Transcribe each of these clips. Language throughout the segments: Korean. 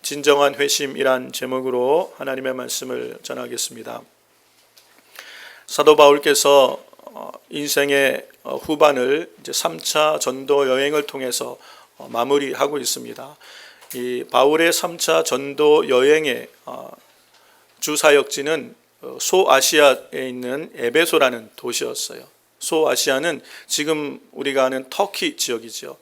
진정한 회심이란 제목으로 하나님의 말씀을 전하겠습니다. 사도 바울께서 인생의 후반을 이제 3차 전도 여행을 통해서 마무리하고 있습니다. 이 바울의 3차 전도 여행의 주사역지는 소아시아에 있는 에베소라는 도시였어요. 소아시아는 지금 우리가 아는 터키 지역이죠.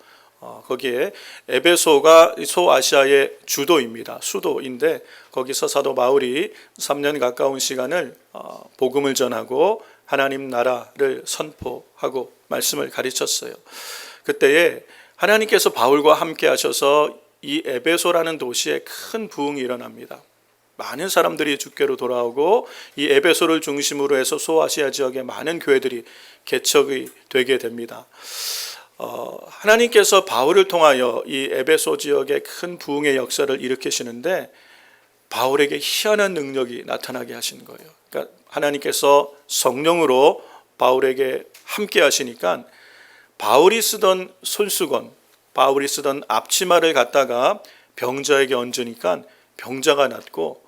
거기에 에베소가 소아시아의 주도입니다. 수도인데 거기서 사도 바울이 3년 가까운 시간을 복음을 전하고 하나님 나라를 선포하고 말씀을 가르쳤어요. 그때에 하나님께서 바울과 함께 하셔서 이 에베소라는 도시에 큰 부흥이 일어납니다. 많은 사람들이 주께로 돌아오고 이 에베소를 중심으로 해서 소아시아 지역의 많은 교회들이 개척이 되게 됩니다. 하나님께서 바울을 통하여 이 에베소 지역의 큰 부흥의 역사를 일으키시는데 바울에게 희한한 능력이 나타나게 하신 거예요. 그러니까 하나님께서 성령으로 바울에게 함께 하시니까 바울이 쓰던 손수건, 바울이 쓰던 앞치마를 갖다가 병자에게 얹으니까 병자가 낫고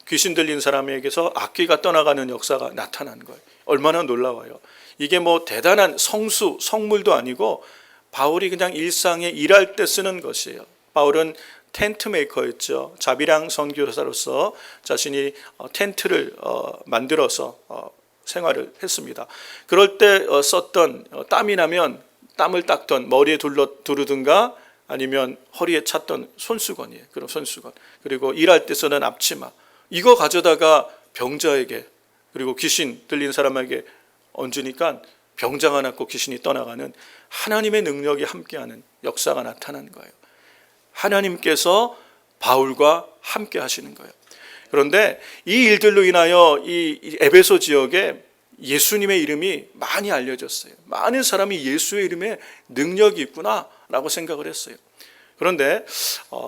귀신 들린 사람에게서 악귀가 떠나가는 역사가 나타난 거예요. 얼마나 놀라워요. 이게 뭐 대단한 성수, 성물도 아니고 바울이 그냥 일상에 일할 때 쓰는 것이에요. 바울은 텐트 메이커였죠. 자비랑 선교사로서 자신이 텐트를 만들어서 생활을 했습니다. 그럴 때 썼던 땀이 나면 땀을 닦던 머리에 두르든가 아니면 허리에 찼던 손수건이에요. 그런 손수건. 그리고 일할 때 쓰는 앞치마. 이거 가져다가 병자에게 그리고 귀신 들린 사람에게 얹으니까 병자가 낫고 귀신이 떠나가는 하나님의 능력이 함께하는 역사가 나타난 거예요. 하나님께서 바울과 함께 하시는 거예요. 그런데 이 일들로 인하여 이 에베소 지역에 예수님의 이름이 많이 알려졌어요. 많은 사람이 예수의 이름에 능력이 있구나라고 생각을 했어요. 그런데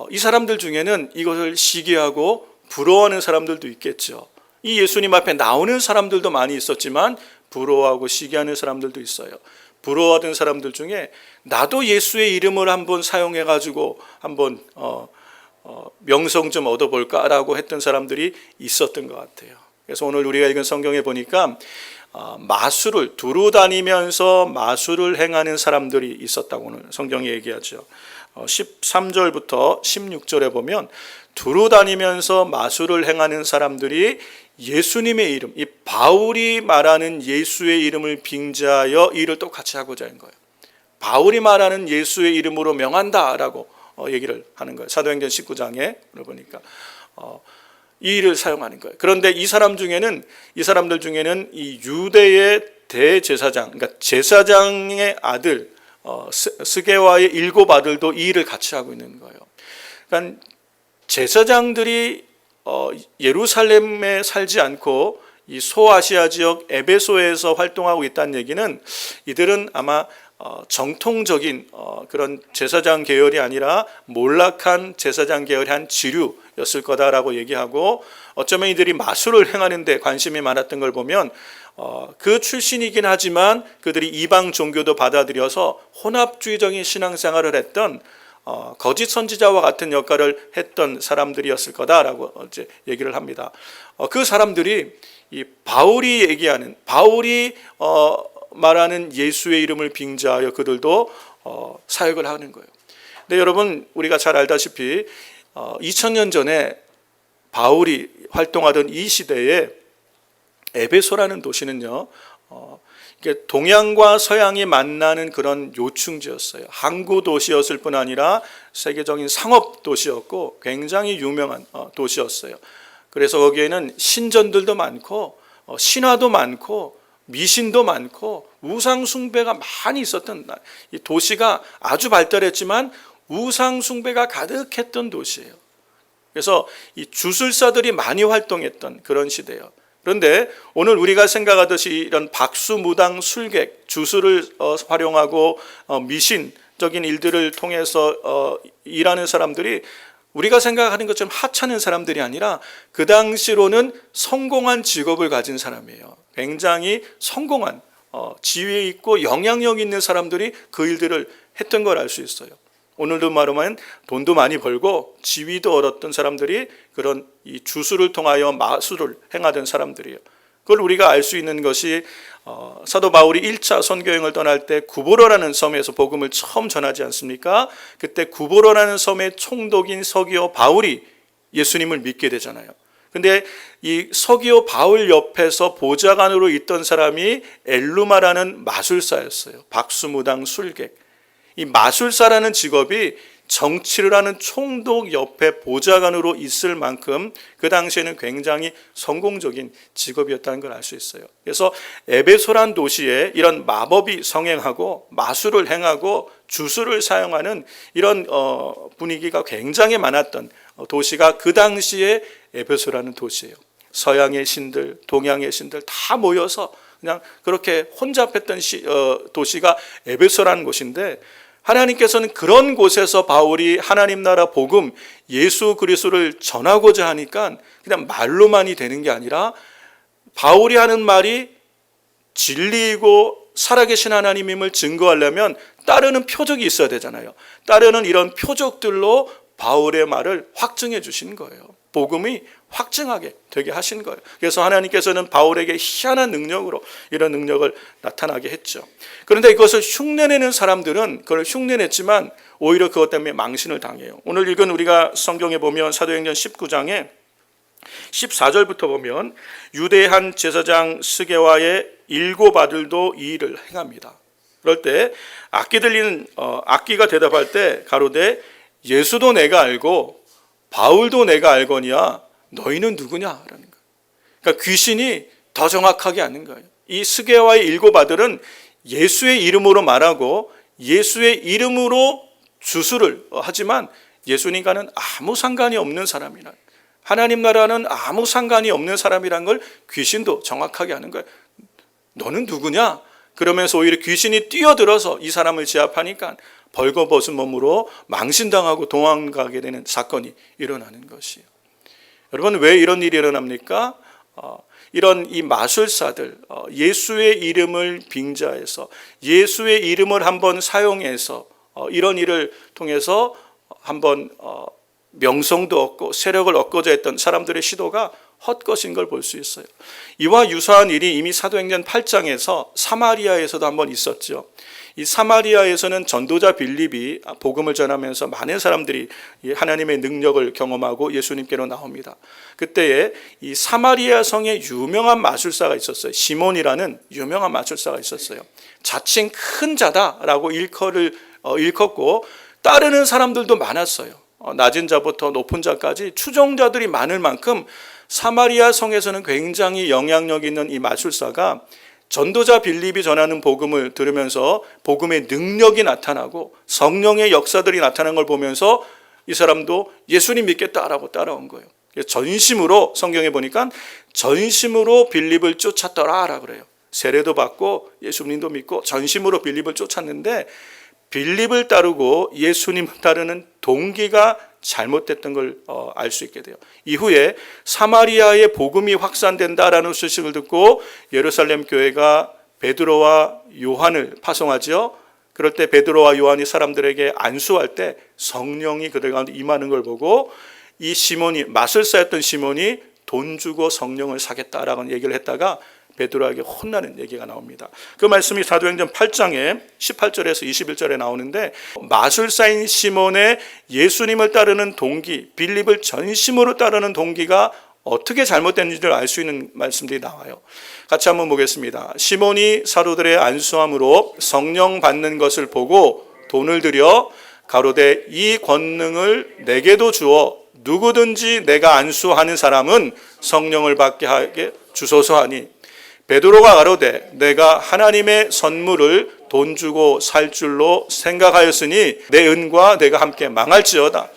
이 사람들 중에는 이것을 시기하고 부러워하는 사람들도 있겠죠. 이 예수님 앞에 나오는 사람들도 많이 있었지만 부러워하고 시기하는 사람들도 있어요. 부러워하던 사람들 중에 나도 예수의 이름을 한번 사용해가지고 한번 명성 좀 얻어볼까라고 했던 사람들이 있었던 것 같아요. 그래서 오늘 우리가 읽은 성경에 보니까 마술을 두루 다니면서 마술을 행하는 사람들이 있었다고 오늘 성경이 얘기하죠. 13절부터 16절에 보면 두루 다니면서 마술을 행하는 사람들이 예수님의 이름, 이 바울이 말하는 예수의 이름을 빙자하여 이 일을 똑같이 하고자 하는 거예요. 바울이 말하는 예수의 이름으로 명한다라고 얘기를 하는 거예요. 사도행전 19장에 보니까 이 일을 사용하는 거예요. 그런데 이 사람들 중에는 이 유대의 대제사장, 그러니까 제사장의 아들 스게와의 7 아들도 이 일을 같이 하고 있는 거예요. 그러니까 제사장들이 예루살렘에 살지 않고 이 소아시아 지역 에베소에서 활동하고 있다는 얘기는 이들은 아마 정통적인 그런 제사장 계열이 아니라 몰락한 제사장 계열의 한 지류였을 거다라고 얘기하고, 어쩌면 이들이 마술을 행하는 데 관심이 많았던 걸 보면 그 출신이긴 하지만 그들이 이방 종교도 받아들여서 혼합주의적인 신앙생활을 했던 거짓 선지자와 같은 역할을 했던 사람들이었을 거다라고 이제 얘기를 합니다. 그 사람들이 이 바울이 말하는 예수의 이름을 빙자하여 그들도 사역을 하는 거예요. 근데 여러분, 우리가 잘 알다시피 2000년 전에 바울이 활동하던 이 시대에 에베소라는 도시는요, 동양과 서양이 만나는 그런 요충지였어요. 항구 도시였을 뿐 아니라 세계적인 상업 도시였고 굉장히 유명한 도시였어요. 그래서 거기에는 신전들도 많고 신화도 많고 미신도 많고 우상 숭배가 많이 있었던, 이 도시가 아주 발달했지만 우상 숭배가 가득했던 도시예요. 그래서 이 주술사들이 많이 활동했던 그런 시대예요. 그런데 오늘 우리가 생각하듯이 이런 박수무당 술객, 주술을 활용하고 미신적인 일들을 통해서 일하는 사람들이 우리가 생각하는 것처럼 하찮은 사람들이 아니라 그 당시로는 성공한 직업을 가진 사람이에요. 굉장히 성공한 지위에 있고 영향력 있는 사람들이 그 일들을 했던 걸 알 수 있어요. 오늘도 말하면 돈도 많이 벌고 지위도 얻었던 사람들이 그런 이 주술을 통하여 마술을 행하던 사람들이에요. 그걸 우리가 알 수 있는 것이 사도 바울이 1차 선교여행을 떠날 때 구보로라는 섬에서 복음을 처음 전하지 않습니까? 그때 구보로라는 섬의 총독인 서기오 바울이 예수님을 믿게 되잖아요. 근데 이 서기오 바울 옆에서 보좌관으로 있던 사람이 엘루마라는 마술사였어요. 박수무당 술객. 이 마술사라는 직업이 정치를 하는 총독 옆에 보좌관으로 있을 만큼 그 당시에는 굉장히 성공적인 직업이었다는 걸 알 수 있어요. 그래서 에베소란 도시에 이런 마법이 성행하고 마술을 행하고 주술을 사용하는 이런 분위기가 굉장히 많았던 도시가 그 당시에 에베소라는 도시예요. 서양의 신들, 동양의 신들 다 모여서 그냥 그렇게 혼잡했던 도시가 에베소라는 곳인데, 하나님께서는 그런 곳에서 바울이 하나님 나라 복음 예수 그리스도를 전하고자 하니까 그냥 말로만이 되는 게 아니라 바울이 하는 말이 진리이고 살아계신 하나님임을 증거하려면 따르는 표적이 있어야 되잖아요. 따르는 이런 표적들로 바울의 말을 확증해 주신 거예요. 복음이 확증하게 되게 하신 거예요. 그래서 하나님께서는 바울에게 희한한 능력으로 이런 능력을 나타나게 했죠. 그런데 이것을 흉내내는 사람들은 그걸 흉내냈지만 오히려 그것 때문에 망신을 당해요. 오늘 읽은 우리가 성경에 보면 사도행전 19장에 14절부터 보면 유대의 한 제사장 스게와의 7 아들도 이 일을 행합니다. 그럴 때 악기가 대답할 때 가로되 예수도 내가 알고 바울도 내가 알거니와 너희는 누구냐? 라는 거예요. 그러니까 귀신이 더 정확하게 아는 거예요. 이 스게와의 7 아들은 예수의 이름으로 말하고 예수의 이름으로 주술을 하지만 예수님과는 아무 상관이 없는 사람이란, 하나님 나라는 아무 상관이 없는 사람이란 걸 귀신도 정확하게 아는 거예요. 너는 누구냐? 그러면서 오히려 귀신이 뛰어들어서 이 사람을 제압하니까 벌거벗은 몸으로 망신당하고 도망가게 되는 사건이 일어나는 것이에요. 여러분, 왜 이런 일이 일어납니까? 이런 이 마술사들, 예수의 이름을 빙자해서 예수의 이름을 한번 사용해서 이런 일을 통해서 한번 명성도 얻고 세력을 얻고자 했던 사람들의 시도가 헛것인 걸 볼 수 있어요. 이와 유사한 일이 이미 사도행전 8장에서 사마리아에서도 한번 있었죠. 이 사마리아에서는 전도자 빌립이 복음을 전하면서 많은 사람들이 하나님의 능력을 경험하고 예수님께로 나옵니다. 그때에 이 사마리아 성에 유명한 마술사가 있었어요. 시몬이라는 유명한 마술사가 있었어요. 자칭 큰 자다라고 일컫고 따르는 사람들도 많았어요. 낮은 자부터 높은 자까지 추종자들이 많을 만큼 사마리아 성에서는 굉장히 영향력 있는 이 마술사가 전도자 빌립이 전하는 복음을 들으면서 복음의 능력이 나타나고 성령의 역사들이 나타난 걸 보면서 이 사람도 예수님 믿겠다라고 따라온 거예요. 전심으로, 성경에 보니까 전심으로 빌립을 쫓았더라라고 그래요. 세례도 받고 예수님도 믿고 전심으로 빌립을 쫓았는데, 빌립을 따르고 예수님을 따르는 동기가 잘못됐던 걸 알 수 있게 돼요. 이후에 사마리아의 복음이 확산된다라는 소식을 듣고 예루살렘 교회가 베드로와 요한을 파송하죠. 그럴 때 베드로와 요한이 사람들에게 안수할 때 성령이 그들 가운데 임하는 걸 보고 이 시몬이, 마술사였던 시몬이 돈 주고 성령을 사겠다라고 얘기를 했다가 베드로에게 혼나는 얘기가 나옵니다. 그 말씀이 사도행전 8장에 18절에서 21절에 나오는데, 마술사인 시몬의 예수님을 따르는 동기, 빌립을 전심으로 따르는 동기가 어떻게 잘못됐는지를 알 수 있는 말씀들이 나와요. 같이 한번 보겠습니다. 시몬이 사도들의 안수함으로 성령 받는 것을 보고 돈을 들여 가로되 이 권능을 내게도 주어 누구든지 내가 안수하는 사람은 성령을 받게 하게 주소서 하니, 베드로가 가로되 내가 하나님의 선물을 돈 주고 살 줄로 생각하였으니 내 은과 내가 함께 망할지어다.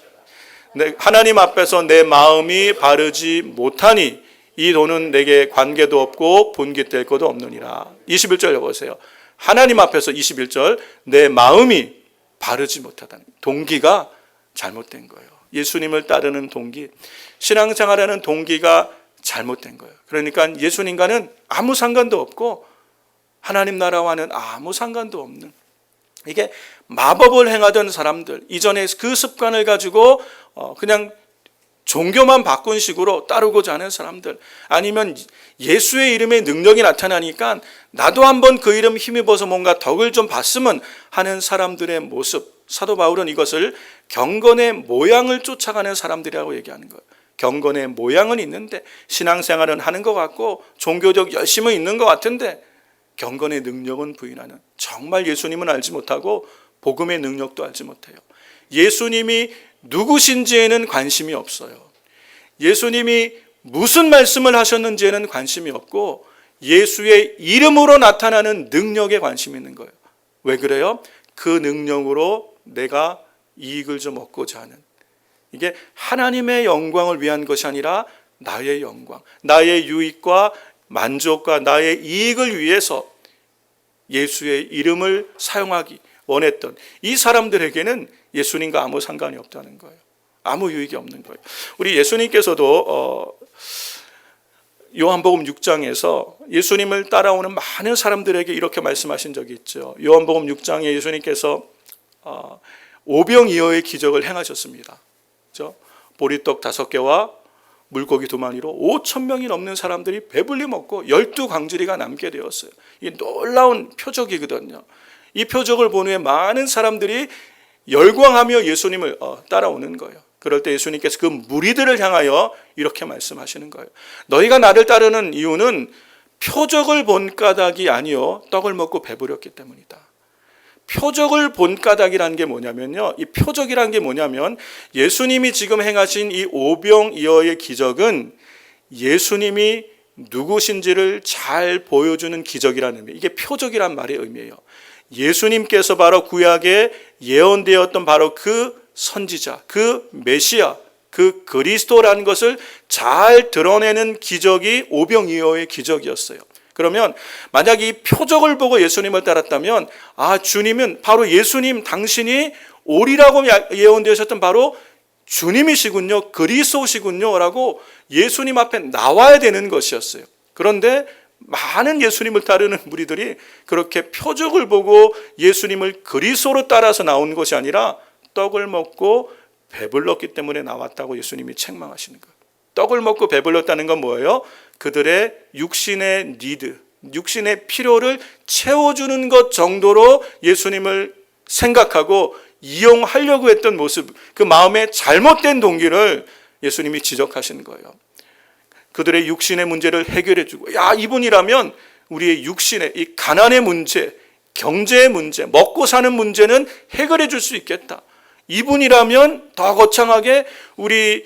하나님 앞에서 내 마음이 바르지 못하니 이 돈은 내게 관계도 없고 분깃될 것도 없느니라. 21절 보세요. 하나님 앞에서 21절 내 마음이 바르지 못하다는 동기가 잘못된 거예요. 예수님을 따르는 동기, 신앙생활하는 동기가 잘못된 거예요. 그러니까 예수님과는 아무 상관도 없고 하나님 나라와는 아무 상관도 없는 이게 마법을 행하던 사람들, 이전에 그 습관을 가지고 그냥 종교만 바꾼 식으로 따르고자 하는 사람들, 아니면 예수의 이름의 능력이 나타나니까 나도 한번 그 이름 힘입어서 뭔가 덕을 좀 봤으면 하는 사람들의 모습, 사도 바울은 이것을 경건의 모양을 쫓아가는 사람들이라고 얘기하는 거예요. 경건의 모양은 있는데 신앙생활은 하는 것 같고 종교적 열심은 있는 것 같은데 경건의 능력은 부인하는, 정말 예수님은 알지 못하고 복음의 능력도 알지 못해요. 예수님이 누구신지에는 관심이 없어요. 예수님이 무슨 말씀을 하셨는지에는 관심이 없고 예수의 이름으로 나타나는 능력에 관심이 있는 거예요. 왜 그래요? 그 능력으로 내가 이익을 좀 얻고자 하는, 이게 하나님의 영광을 위한 것이 아니라 나의 영광, 나의 유익과 만족과 나의 이익을 위해서 예수의 이름을 사용하기 원했던 이 사람들에게는 예수님과 아무 상관이 없다는 거예요. 아무 유익이 없는 거예요. 우리 예수님께서도 요한복음 6장에서 예수님을 따라오는 많은 사람들에게 이렇게 말씀하신 적이 있죠. 요한복음 6장에 예수님께서 오병이어의 기적을 행하셨습니다. 그렇죠? 보리떡 5개와 물고기 2마리로 5,000명이 넘는 사람들이 배불리 먹고 12광주리가 남게 되었어요. 이 놀라운 표적이거든요. 이 표적을 본 후에 많은 사람들이 열광하며 예수님을 따라오는 거예요. 그럴 때 예수님께서 그 무리들을 향하여 이렇게 말씀하시는 거예요. 너희가 나를 따르는 이유는 표적을 본 까닭이 아니요 떡을 먹고 배부렸기 때문이다. 표적을 본 까닭이라는 게 뭐냐면요, 이 표적이라는 게 뭐냐면 예수님이 지금 행하신 이 오병이어의 기적은 예수님이 누구신지를 잘 보여주는 기적이라는 거예요. 이게 표적이란 말의 의미예요. 예수님께서 바로 구약에 예언되었던 바로 그 선지자, 그 메시아, 그 그리스도라는 것을 잘 드러내는 기적이 오병이어의 기적이었어요. 그러면 만약 이 표적을 보고 예수님을 따랐다면 주님은 바로 예수님 당신이 오리라고 예언되셨던 바로 주님이시군요, 그리스도시군요 라고 예수님 앞에 나와야 되는 것이었어요. 그런데 많은 예수님을 따르는 무리들이 그렇게 표적을 보고 예수님을 그리스도로 따라서 나온 것이 아니라 떡을 먹고 배불렀기 때문에 나왔다고 예수님이 책망하시는 거예요. 떡을 먹고 배불렀다는 건 뭐예요? 그들의 육신의 니드, 육신의 필요를 채워주는 것 정도로 예수님을 생각하고 이용하려고 했던 모습, 그 마음의 잘못된 동기를 예수님이 지적하시는 거예요. 그들의 육신의 문제를 해결해 주고, 이분이라면 우리의 육신의 이 가난의 문제, 경제의 문제, 먹고 사는 문제는 해결해 줄 수 있겠다. 이분이라면 더 거창하게 우리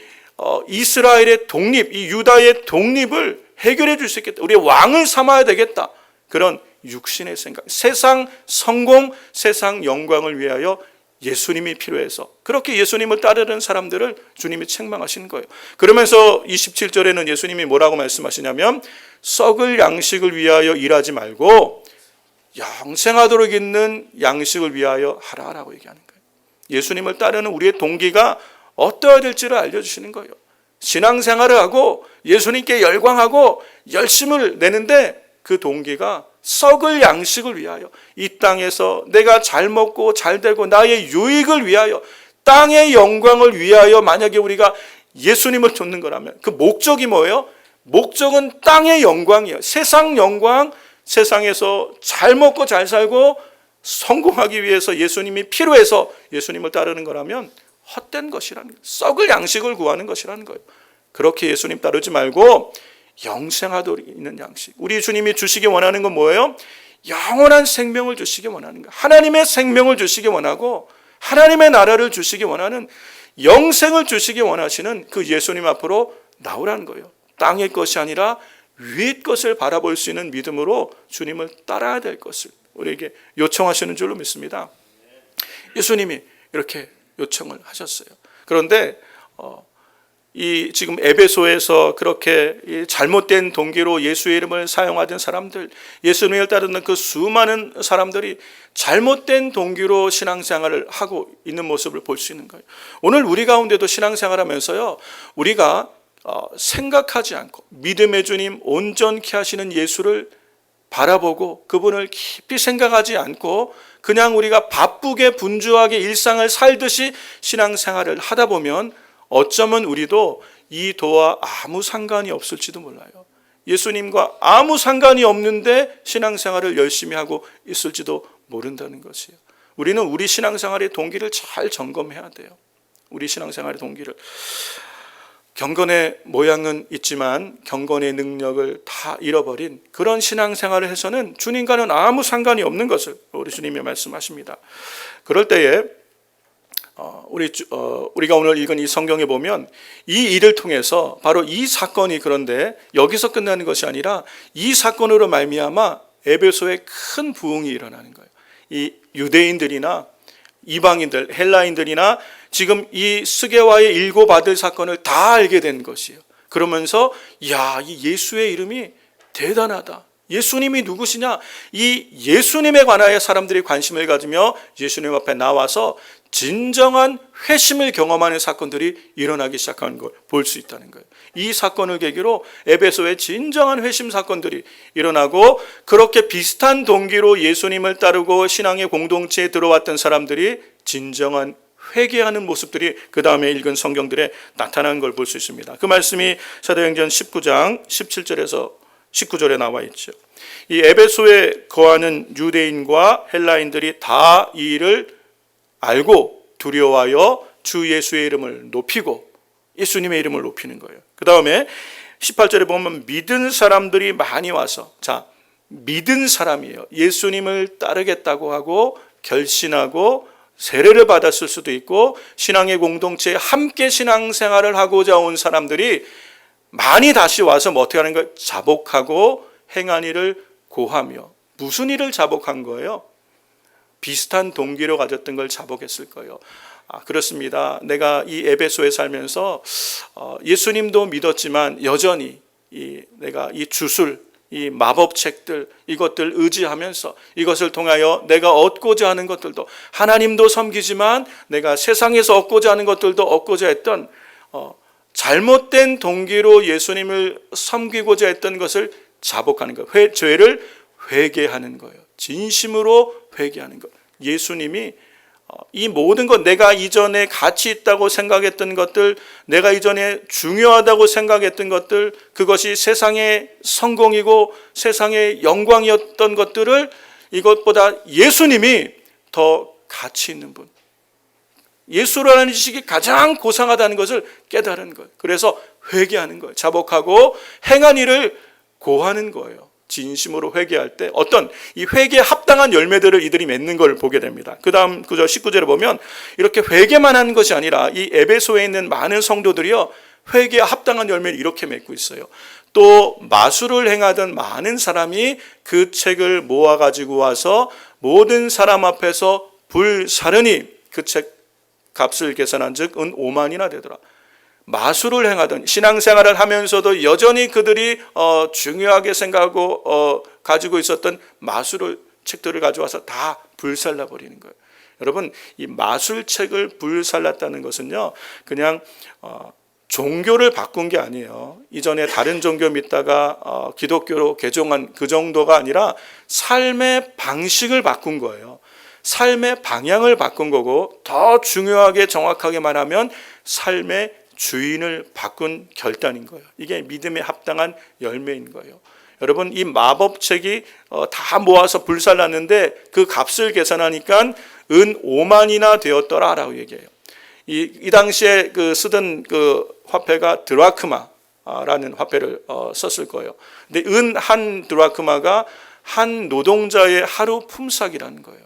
이스라엘의 독립, 이 유다의 독립을 해결해 줄 수 있겠다. 우리의 왕을 삼아야 되겠다. 그런 육신의 생각, 세상 성공, 세상 영광을 위하여 예수님이 필요해서 그렇게 예수님을 따르는 사람들을 주님이 책망하시는 거예요. 그러면서 27절에는 예수님이 뭐라고 말씀하시냐면 썩을 양식을 위하여 일하지 말고 영생하도록 있는 양식을 위하여 하라라고 얘기하는 거예요. 예수님을 따르는 우리의 동기가 어떠해야 될지를 알려주시는 거예요. 신앙생활을 하고 예수님께 열광하고 열심을 내는데 그 동기가 썩을 양식을 위하여, 이 땅에서 내가 잘 먹고 잘 되고 나의 유익을 위하여, 땅의 영광을 위하여 만약에 우리가 예수님을 쫓는 거라면 그 목적이 뭐예요? 목적은 땅의 영광이에요. 세상 영광, 세상에서 잘 먹고 잘 살고 성공하기 위해서 예수님이 필요해서 예수님을 따르는 거라면 헛된 것이라는 거예요. 썩을 양식을 구하는 것이라는 거예요. 그렇게 예수님 따르지 말고 영생하도록 있는 양식, 우리 주님이 주시기 원하는 건 뭐예요? 영원한 생명을 주시기 원하는 거예요. 하나님의 생명을 주시기 원하고 하나님의 나라를 주시기 원하는, 영생을 주시기 원하시는 그 예수님 앞으로 나오라는 거예요. 땅의 것이 아니라 위의 것을 바라볼 수 있는 믿음으로 주님을 따라야 될 것을 우리에게 요청하시는 줄로 믿습니다. 예수님이 이렇게 요청을 하셨어요. 그런데 이 지금 에베소에서 그렇게 잘못된 동기로 예수의 이름을 사용하던 사람들, 예수님을 따르는 그 수많은 사람들이 잘못된 동기로 신앙생활을 하고 있는 모습을 볼 수 있는 거예요. 오늘 우리 가운데도 신앙생활하면서요, 우리가 생각하지 않고 믿음의 주님 온전케 하시는 예수를 바라보고 그분을 깊이 생각하지 않고 그냥 우리가 바쁘게 분주하게 일상을 살듯이 신앙생활을 하다 보면 어쩌면 우리도 이 도와 아무 상관이 없을지도 몰라요. 예수님과 아무 상관이 없는데 신앙생활을 열심히 하고 있을지도 모른다는 것이에요. 우리는 우리 신앙생활의 동기를 잘 점검해야 돼요. 우리 신앙생활의 동기를. 경건의 모양은 있지만 경건의 능력을 다 잃어버린 그런 신앙생활을 해서는 주님과는 아무 상관이 없는 것을 우리 주님이 말씀하십니다. 그럴 때에 우리가 오늘 읽은 이 성경에 보면 이 일을 통해서 바로 이 사건이 그런데 여기서 끝나는 것이 아니라 이 사건으로 말미암아 에베소에 큰 부흥이 일어나는 거예요. 이 유대인들이나 이방인들, 헬라인들이나 지금 이 스게와의 일고 받을 사건을 다 알게 된 것이에요. 그러면서 야, 이 예수의 이름이 대단하다. 예수님이 누구시냐? 이 예수님에 관하여 사람들이 관심을 가지며 예수님 앞에 나와서 진정한 회심을 경험하는 사건들이 일어나기 시작하는 걸 볼 수 있다는 거예요. 이 사건을 계기로 에베소의 진정한 회심 사건들이 일어나고 그렇게 비슷한 동기로 예수님을 따르고 신앙의 공동체에 들어왔던 사람들이 진정한 회개하는 모습들이 그 다음에 읽은 성경들에 나타나는 걸 볼 수 있습니다. 그 말씀이 사도행전 19장 17절에서 19절에 나와 있죠. 이 에베소에 거하는 유대인과 헬라인들이 다 이 일을 알고 두려워하여 주 예수의 이름을 높이고 예수님의 이름을 높이는 거예요. 그 다음에 18절에 보면 믿은 사람들이 많이 와서, 자, 믿은 사람이에요. 예수님을 따르겠다고 하고 결신하고 세례를 받았을 수도 있고 신앙의 공동체에 함께 신앙생활을 하고자 온 사람들이 많이 다시 와서 뭐 어떻게 하는 거예요? 자복하고 행한 일을 고하며. 무슨 일을 자복한 거예요? 비슷한 동기로 가졌던 걸 자복했을 거예요. 그렇습니다. 내가 이 에베소에 살면서 예수님도 믿었지만 여전히 내가 이 주술, 이 마법책들 이것들 의지하면서 이것을 통하여 내가 얻고자 하는 것들도 하나님도 섬기지만 내가 세상에서 얻고자 하는 것들도 얻고자 했던 잘못된 동기로 예수님을 섬기고자 했던 것을 자복하는 거예요. 죄를 회개하는 거예요. 진심으로 회개하는 것. 예수님이 이 모든 것, 내가 이전에 가치 있다고 생각했던 것들, 내가 이전에 중요하다고 생각했던 것들, 그것이 세상의 성공이고 세상의 영광이었던 것들을 이것보다 예수님이 더 가치 있는 분, 예수라는 지식이 가장 고상하다는 것을 깨달은 거예요. 그래서 회개하는 거예요. 자복하고 행한 일을 고하는 거예요. 진심으로 회개할 때 어떤 이 회개에 합당한 열매들을 이들이 맺는 걸 보게 됩니다. 그 다음 구절 19절에 보면 이렇게 회개만 하는 것이 아니라 이 에베소에 있는 많은 성도들이요, 회개에 합당한 열매를 이렇게 맺고 있어요. 또 마술을 행하던 많은 사람이 그 책을 모아가지고 와서 모든 사람 앞에서 불사르니 그 책 값을 계산한 즉 은 5만이나 되더라. 마술을 행하던, 신앙생활을 하면서도 여전히 그들이 중요하게 생각하고 가지고 있었던 마술 책들을 가져와서 다 불살라 버리는 거예요. 여러분, 이 마술책을 불살랐다는 것은요, 그냥 종교를 바꾼 게 아니에요. 이전에 다른 종교 믿다가 기독교로 개종한 그 정도가 아니라 삶의 방식을 바꾼 거예요. 삶의 방향을 바꾼 거고, 더 중요하게 정확하게 말하면 삶의 주인을 바꾼 결단인 거예요. 이게 믿음에 합당한 열매인 거예요. 여러분, 이 마법책이 다 모아서 불살랐는데 그 값을 계산하니까 은 5만이나 되었더라라고 얘기해요. 이 당시에 쓰던 그 화폐가 드라크마라는 화폐를 썼을 거예요. 근데 은 한 드라크마가 한 노동자의 하루 품삯이라는 거예요.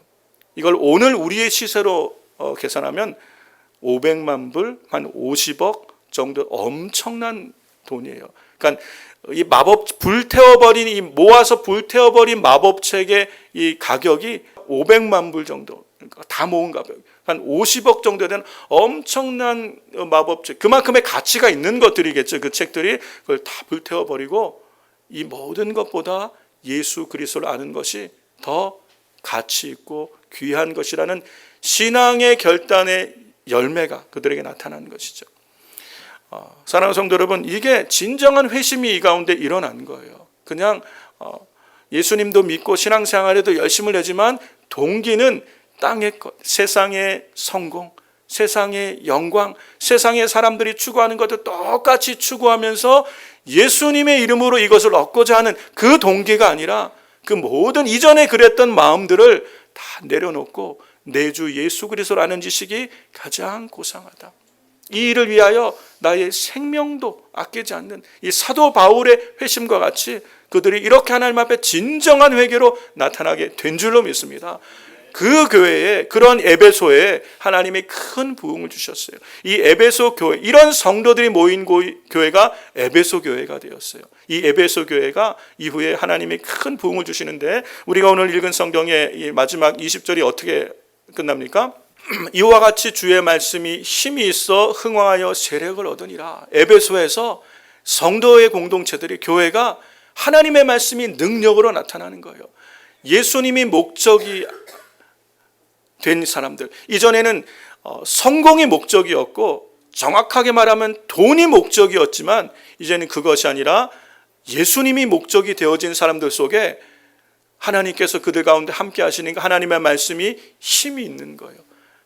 이걸 오늘 우리의 시세로 계산하면 500만 불, 한 50억 정도 엄청난 돈이에요. 그러니까 이 불태워버린, 이 모아서 불태워버린 마법책의 이 가격이 500만 불 정도, 그러니까 다 모은 가격, 한 50억 정도 되는 엄청난 마법책, 그만큼의 가치가 있는 것들이겠죠. 그 책들이 그걸 다 불태워버리고 이 모든 것보다 예수 그리스도를 아는 것이 더 가치 있고 귀한 것이라는 신앙의 결단의 열매가 그들에게 나타나는 것이죠. 사랑하는 성도 여러분, 이게 진정한 회심이 이 가운데 일어난 거예요. 그냥 예수님도 믿고 신앙생활에도 열심을 내지만 동기는 땅의 것, 세상의 성공, 세상의 영광, 세상의 사람들이 추구하는 것을 똑같이 추구하면서 예수님의 이름으로 이것을 얻고자 하는 그 동기가 아니라 그 모든 이전에 그랬던 마음들을 다 내려놓고 내 주 예수 그리스도라는 지식이 가장 고상하다. 이 일을 위하여 나의 생명도 아끼지 않는 이 사도 바울의 회심과 같이 그들이 이렇게 하나님 앞에 진정한 회개로 나타나게 된 줄로 믿습니다. 그 교회에, 그런 에베소에 하나님이 큰 부흥을 주셨어요. 이 에베소 교회, 이런 성도들이 모인 교회가 에베소 교회가 되었어요. 이 에베소 교회가 이후에 하나님이 큰 부흥을 주시는데, 우리가 오늘 읽은 성경의 이 마지막 20절이 어떻게 끝납니까? 이와 같이 주의 말씀이 힘이 있어 흥왕하여 세력을 얻으니라. 에베소에서 성도의 공동체들이, 교회가 하나님의 말씀이 능력으로 나타나는 거예요. 예수님이 목적이 된 사람들, 이전에는 성공이 목적이었고 정확하게 말하면 돈이 목적이었지만 이제는 그것이 아니라 예수님이 목적이 되어진 사람들 속에 하나님께서 그들 가운데 함께 하시니까 하나님의 말씀이 힘이 있는 거예요.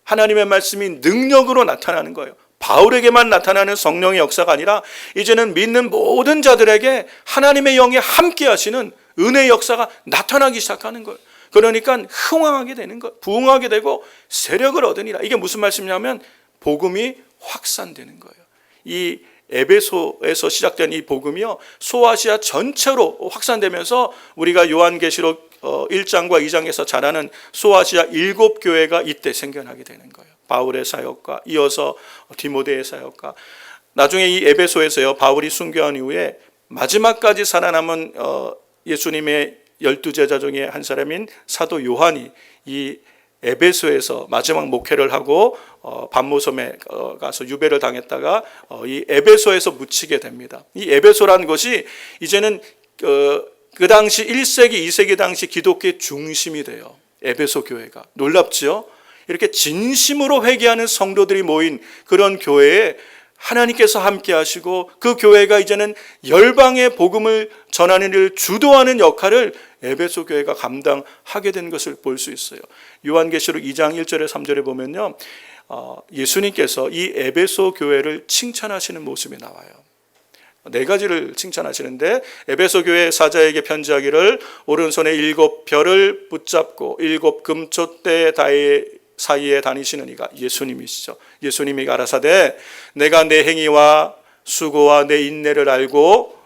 하나님의 말씀이 능력으로 나타나는 거예요. 바울에게만 나타나는 성령의 역사가 아니라 이제는 믿는 모든 자들에게 하나님의 영이 함께 하시는 은혜의 역사가 나타나기 시작하는 거예요. 그러니까 흥왕하게 되는 거예요. 부흥하게 되고 세력을 얻으니라. 이게 무슨 말씀이냐면 복음이 확산되는 거예요. 이 에베소에서 시작된 이 복음이요, 소아시아 전체로 확산되면서 우리가 요한계시록 1장과 2장에서 잘 아는 소아시아 7교회가 이때 생겨나게 되는 거예요. 바울의 사역과 이어서 디모데의 사역과, 나중에 이 에베소에서요, 바울이 순교한 이후에 마지막까지 살아남은 예수님의 12제자 중에 한 사람인 사도 요한이 이 에베소에서 마지막 목회를 하고 반모섬에 가서 유배를 당했다가 이 에베소에서 묻히게 됩니다. 이 에베소라는 것이 이제는 그 당시 1세기, 2세기 당시 기독교의 중심이 돼요. 에베소 교회가. 놀랍지요? 이렇게 진심으로 회개하는 성도들이 모인 그런 교회에 하나님께서 함께 하시고, 그 교회가 이제는 열방의 복음을 전하는 일을 주도하는 역할을 에베소 교회가 감당하게 된 것을 볼 수 있어요. 요한계시록 2장 1절에 3절에 보면요, 예수님께서 이 에베소 교회를 칭찬하시는 모습이 나와요. 4가지를 칭찬하시는데, 에베소 교회 사자에게 편지하기를 오른손에 7별을 붙잡고 7 금촛대 사이에 다니시는 이가 예수님이시죠. 예수님이 가라사대 내가 내 행위와 수고와 내 인내를 알고,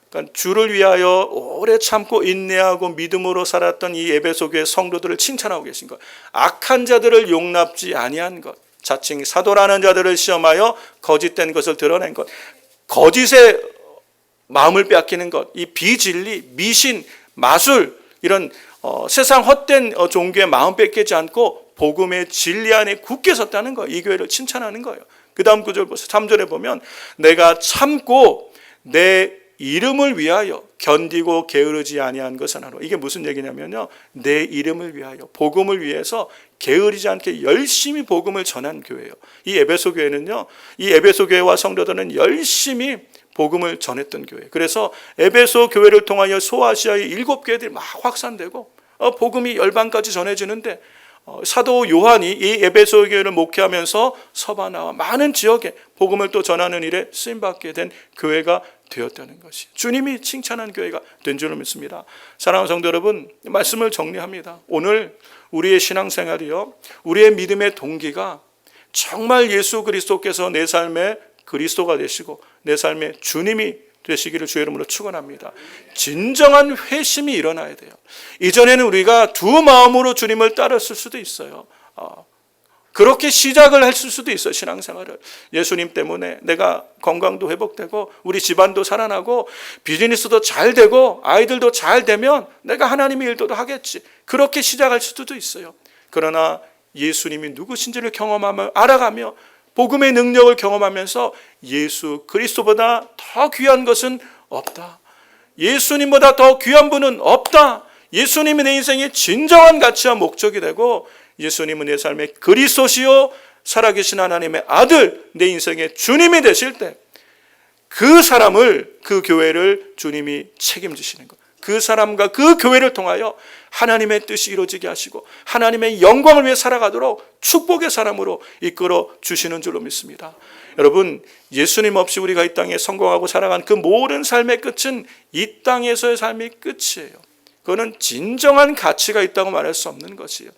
그러니까 주를 위하여 오래 참고 인내하고 믿음으로 살았던 이 에베소 교회 성도들을 칭찬하고 계신 것. 악한 자들을 용납지 아니한 것, 자칭 사도라는 자들을 시험하여 거짓된 것을 드러낸 것, 거짓의 마음을 빼앗기는 것, 이 비진리, 미신, 마술, 이런 세상 헛된 종교의 마음 뺏기지 않고 복음의 진리 안에 굳게 섰다는 거예요. 이 교회를 칭찬하는 거예요. 그 다음 구절 보세요. 3절에 보면 내가 참고 내 이름을 위하여 견디고 게으르지 아니한 것은 하노. 이게 무슨 얘기냐면요, 내 이름을 위하여, 복음을 위해서 게으르지 않게 열심히 복음을 전한 교회예요. 이 에베소 교회는요, 이 에베소 교회와 성도들은 열심히 복음을 전했던 교회. 그래서 에베소 교회를 통하여 소아시아의 7교회들이 막 확산되고 복음이 열방까지 전해지는데, 사도 요한이 이 에베소 교회를 목회하면서 서바나와 많은 지역에 복음을 또 전하는 일에 쓰임받게 된 교회가 되었다는 것이, 주님이 칭찬한 교회가 된 줄로 믿습니다. 사랑하는 성도 여러분, 말씀을 정리합니다. 오늘 우리의 신앙생활이요, 우리의 믿음의 동기가 정말 예수 그리스도께서 내 삶의 그리스도가 되시고 내 삶의 주님이 되시기를 주의 이름으로 축원합니다. 진정한 회심이 일어나야 돼요. 이전에는 우리가 두 마음으로 주님을 따랐을 수도 있어요. 그렇게 시작을 했을 수도 있어요. 신앙생활을. 예수님 때문에 내가 건강도 회복되고 우리 집안도 살아나고 비즈니스도 잘 되고 아이들도 잘 되면 내가 하나님의 일도 하겠지. 그렇게 시작할 수도 있어요. 그러나 예수님이 누구신지를 경험하며 알아가며 복음의 능력을 경험하면서 예수 그리스도보다 더 귀한 것은 없다. 예수님보다 더 귀한 분은 없다. 예수님이 내 인생의 진정한 가치와 목적이 되고, 예수님은 내 삶의 그리스도시요 살아계신 하나님의 아들, 내 인생의 주님이 되실 때 그 사람을, 그 교회를 주님이 책임지시는 것. 그 사람과 그 교회를 통하여 하나님의 뜻이 이루어지게 하시고 하나님의 영광을 위해 살아가도록 축복의 사람으로 이끌어 주시는 줄로 믿습니다. 여러분, 예수님 없이 우리가 이 땅에 성공하고 살아간 그 모든 삶의 끝은 이 땅에서의 삶이 끝이에요. 그거는 진정한 가치가 있다고 말할 수 없는 것이에요.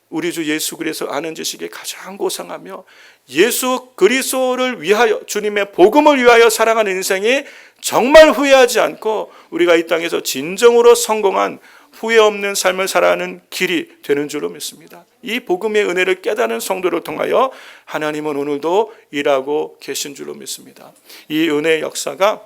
우리 주 예수 그리스도 아는 지식에 가장 고상하며 예수 그리스도를 위하여, 주님의 복음을 위하여 살아가는 인생이 정말 후회하지 않고 우리가 이 땅에서 진정으로 성공한 후회 없는 삶을 살아가는 길이 되는 줄로 믿습니다. 이 복음의 은혜를 깨닫는 성도를 통하여 하나님은 오늘도 일하고 계신 줄로 믿습니다. 이 은혜의 역사가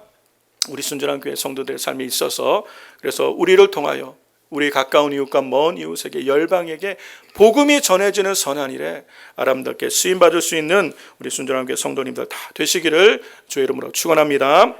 우리 순전한 교회 성도들의 삶에 있어서, 그래서 우리를 통하여 우리 가까운 이웃과 먼 이웃에게, 열방에게 복음이 전해지는 선한 일에 아름답게 쓰임받을 수 있는 우리 순전한 교회 성도님들 다 되시기를 주의 이름으로 축원합니다.